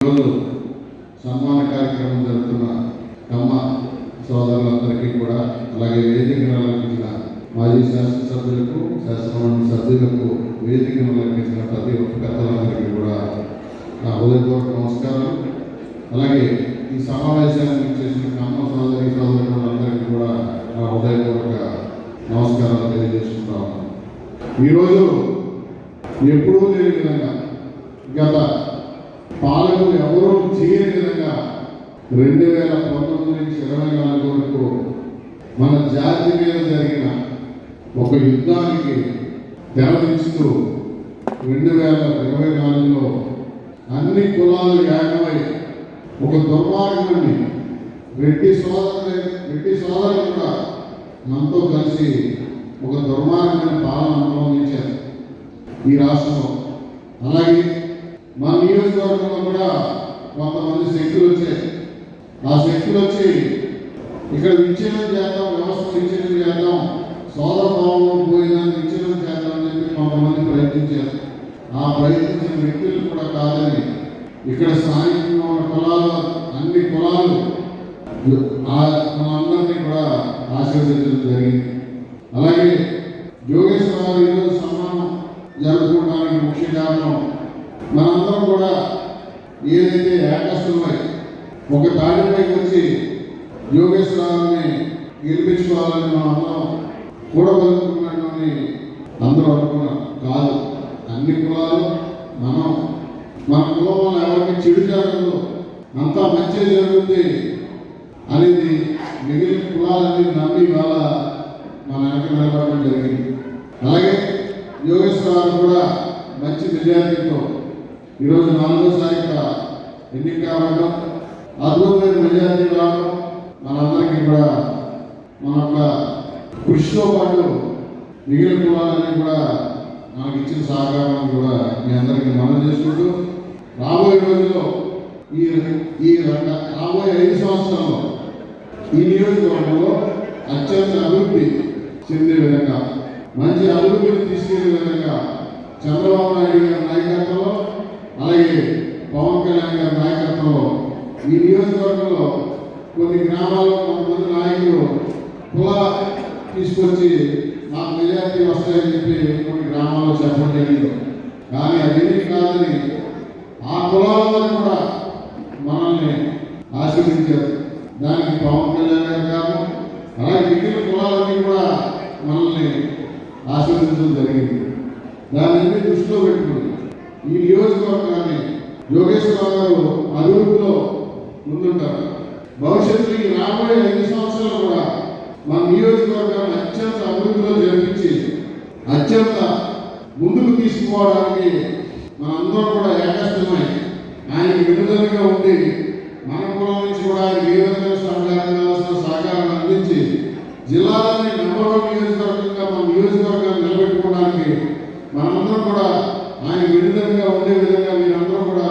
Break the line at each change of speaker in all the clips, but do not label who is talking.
ఈరోజు సన్మాన కార్యక్రమం జరుగుతున్న కమ్మ సోదరులందరికీ కూడా, అలాగే వేదికను అలంకరించిన మాజీ శాసనసభ్యులకు, శాసనమండలి సభ్యులకు, వేదికను అలంకరించిన ప్రతి ఒక్క పెద్దలందరికీ కూడా నా హృదయపూర్వక నమస్కారం. అలాగే ఈ సమావేశానికి చేసిన కమ్మ సోదరులందరికీ కూడా నా హృదయపూర్వక నమస్కారాలు తెలియజేసుకుంటా ఉన్నాను. ఈరోజు ఎప్పుడూ లేని విధంగా, గత పాలకులు ఎవరూ చేయని విధంగా 2019 నుంచి 2024 వరకు మన జాతి మీద జరిగిన ఒక యుద్ధానికి తెరదించుతూ 2024లో అన్ని కులాలు ఏకమై ఒక దుర్మార్గాన్ని రెడ్డి సోదరులు కూడా మనతో కలిసి ఒక దుర్మార్గమైన పాలన అనుభవించారు ఈ రాష్ట్రంలో. అలాగే మా నియోజకవర్గంలో కూడా కొంతమంది శక్తులు వచ్చాయి. ఆ శక్తులు వచ్చి ఇక్కడ విచ్ఛిన్నం చేద్దాం, వ్యవస్థ విచ్ఛిన్నం చేద్దాం, సోదర భావంలో పోయినాన్ని విచ్ఛిన్నం చేద్దాం అని చెప్పి కొంతమంది ప్రయత్నించారు. ఆ ప్రయత్నించిన వ్యక్తులు కూడా కాదని ఇక్కడ స్థానికంగా ఉన్న కులాలు, అన్ని కులాలు మనందరినీ కూడా ఆశీర్వదించడం జరిగింది. అలాగే యోగేశ్వరరావు ఈరోజు సన్మానం జరుపుకోవడానికి ముఖ్య కారణం, మనందరం కూడా ఏదైతే ఏకస్తులమై ఒక తాడిపైకి వచ్చి యోగేశ్వరరావుని గెలిపించుకోవాలని మనం అందరం కూడబలుకున్నటువంటి అందరూ అనుకున్నాం. కాదు, అన్ని కులాలు మన కులంలో ఎవరికి చెడు జరగదు, అంతా మంచి జరుగుతుంది అనేది మిగిలిన కులాలన్నీ నమ్మి వాళ్ళ మన వెనక నిలబడడం జరిగింది. అలాగే యోగేశ్వరరావు కూడా మంచి మెజారిటీతో ఈరోజు 4వసారి ఎన్నిక కావడం, అద్భుతమైన మెజారిటీ రావడం మనందరికీ కూడా మన యొక్క కృషితో పాటు మిగిలిన కులాలన్నీ కూడా మనకి ఇచ్చిన సహకారాన్ని కూడా మీ అందరికీ మనం చేసుకుంటూ రాబోయే రోజుల్లో రాబోయే 5 సంవత్సరాల్లో ఈ నియోజకవర్గంలో అత్యంత అభివృద్ధి చెందే విధంగా, మంచి అభివృద్ధిని తీసుకెళ్లే విధంగా చంద్రబాబు నాయుడు గారి నాయకత్వంలో, అలాగే పవన్ కళ్యాణ్ గారి నాయకత్వంలో ఈ నియోజకవర్గంలో కొన్ని గ్రామాల్లో కొంతమంది నాయకులు కుల తీసుకొచ్చి నాకు మెజారిటీ వస్తాయని చెప్పి కొన్ని గ్రామాల్లో చెప్పడం జరిగింది. కానీ అదేమీ కాదని ఆ కులాలందరూ కూడా మనల్ని ఆశీర్వదించారు. దానికి పవన్ కళ్యాణ్ గారు కారణం, అలాగే మిగిలిన కులాలన్నీ కూడా మనల్ని ఆశీర్వదించడం జరిగింది. దాన్ని దృష్టిలో పెట్టుకుని ఈ నియోజకవర్గాన్ని యోగేశ్వరరావు గారు అభివృద్ధిలో ముందుంటారు. భవిష్యత్తులో ఈ రాబోయే 5 సంవత్సరాలు కూడా మన నియోజకవర్గాన్ని అత్యంత అభివృద్ధిలో జరిపించి అత్యంత ముందుకు తీసుకుపోవడానికి మనందరం కూడా ఏకస్థమై ఆయనకి విడుదలగా ఉండి మన కులం నుంచి కూడా ఆయన ఏ విధంగా సహకారాన్ని అందించి జిల్లాలోని నంబర్ 1 నియోజకవర్గంగా మన నియోజకవర్గాన్ని నిలబెట్టుకోవడానికి మనందరం కూడా ఆయన విడుదలగా ఉండే విధంగా మీరందరూ కూడా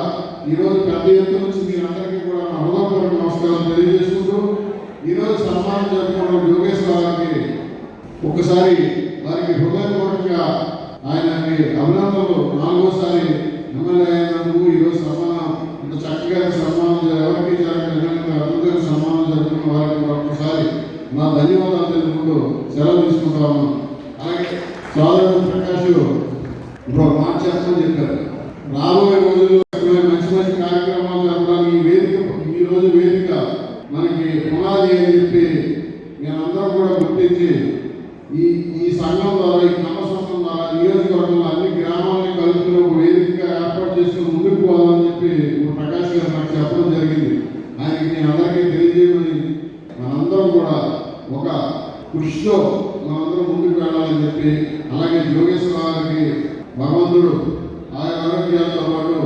ఈరోజు పెద్ద ఎత్తున నుంచి మీరందరికీ కూడా నా హృదయపూర్వక నమస్కారం తెలియజేసుకుంటూ ఈరోజు సన్మానం జరుపుకోవడం యోగేశ్వరరావుకి ఒక్కసారి వారికి హృదయపూర్వకంగా ఆయనకి అభినందనలు. 4వసారి ఎమ్మెల్యే అయినందుకు ఈరోజు సన్మానం ఇంత చక్కగా సన్మానం ఎవరికి జరగని అద్భుతంగా సన్మానం జరుపుకున్న వారికి ఒక్కసారి నా ధన్యవాదాలు తెలుపుకుంటూ సెలవు తీసుకుంటాము. అలాగే సోదరుడు ప్రకాష్ ఇప్పుడు మాట చేస్తామని చెప్పారు. రాబోయే రోజుల్లో మంచి మంచి కార్యక్రమాలు జరపడానికి ఈ రోజు వేదిక మనకి పునాది అని చెప్పి మేమందరం కూడా గుర్తించి ఈ సంఘం ద్వారా, ఈ కమ్మ సంఘం ద్వారా నియోజకవర్గంలో అన్ని గ్రామాలని కలుపుకుని ఒక వేదికగా ఏర్పాటు చేసుకుని ముందుకు పోవాలని చెప్పి ప్రకాష్ గారు నాకు చెప్పడం జరిగింది. ఆయనకి నేను అందరికీ తెలియజేయమని మనందరం కూడా ఒక కృషితో మనందరం ముందుకు వెళ్ళాలని చెప్పి, అలాగే యోగేశ్వరరావు గారికి భగవంతుడు ఆయన ఆరోగ్యాలతో పాటు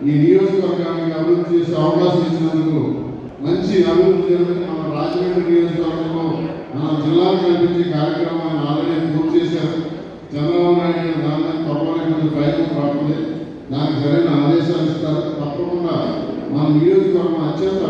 ఈ నియోజకవర్గానికి అభివృద్ధి చేసే అవకాశం ఇచ్చినందుకు, మంచి అభివృద్ధి జరుగుతున్న మన రాజమండ్రి నియోజకవర్గంలో మన జిల్లాకు కల్పించే కార్యక్రమాన్ని ఆల్రెడీ పూర్తి చేశారు. చంద్రబాబు నాయుడు గారు దాని మీద త్వరలోనే కొంచెం ప్రయత్నం పడుతుంది. దానికి సరైన ఆదేశాలు ఇస్తారు. తప్పకుండా మన నియోజకవర్గం అత్యంత